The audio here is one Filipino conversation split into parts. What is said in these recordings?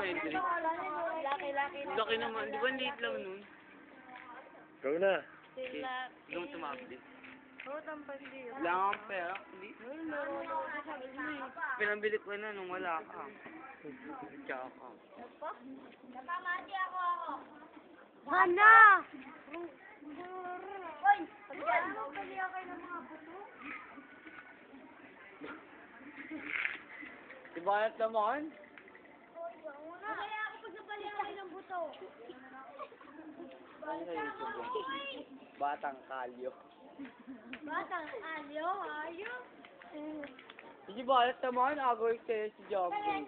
Hendrik. Laki naman. Di ba late lang nun? Ikaw na. Hindi mo tumabli. Hindi. Wala nga akong pera. Hindi. Pinambili ko na nung wala ka. Tsaka ka. Napamati ako. Hana! Hoy! Ano pali ako ng mga buto? Di ba alat naman? Kaya ako pag napali ako ng buto. Ano sa YouTube yun? Batang kalyo. Batang alyo, ayo. Hindi ba alat naman? Agoy sa'yo si Jumbo. Talan.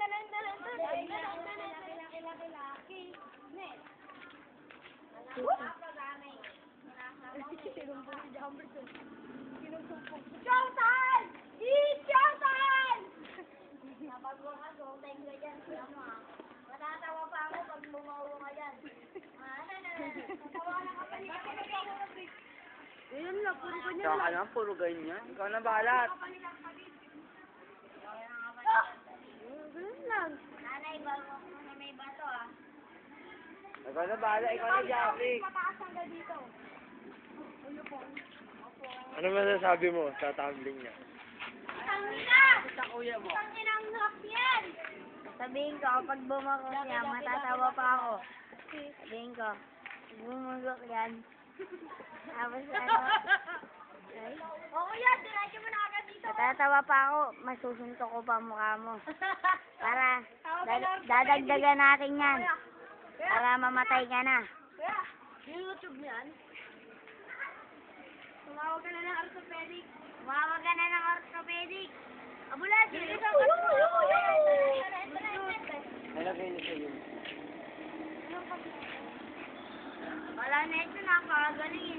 Laki. Ne. Sinumpong si Jumberson. Showtime! It's showtime! Kapag mga showtime ka dyan, matatawa pa ako pag bumawa ka dyan. Natawa na ka pa niya. Ayun lang, puro ganyan Tsaka ka naman, puro ganyan. Ikaw na balat. Ganyan lang. Nanay, bago mo na may bato ah. Ikaw na balat. Ikaw na Jafik. Mataas hanggang dito. Ano masasabi mo sa tumbling niya? Tangina! Sa kuya mo. Tangina ang hap yan! Sabihin ko, pag bumagok yan, matatawa pa ako. Sabihin ko, pag bumagok yan, tapos ano, ay, Oo yan, diretso mo na agad dito. matatawa pa ako, masusuntok ko pa mukha mo. Para, dadagdagan natin yan. Para mamatay ka na. Kuya, YouTube yan. Tumawag ka na ng orthopedic. Tumawag ka na ng orthopedic. Ambulansya! Nalagay niyo sa yun. Wala na ito, napakagaling.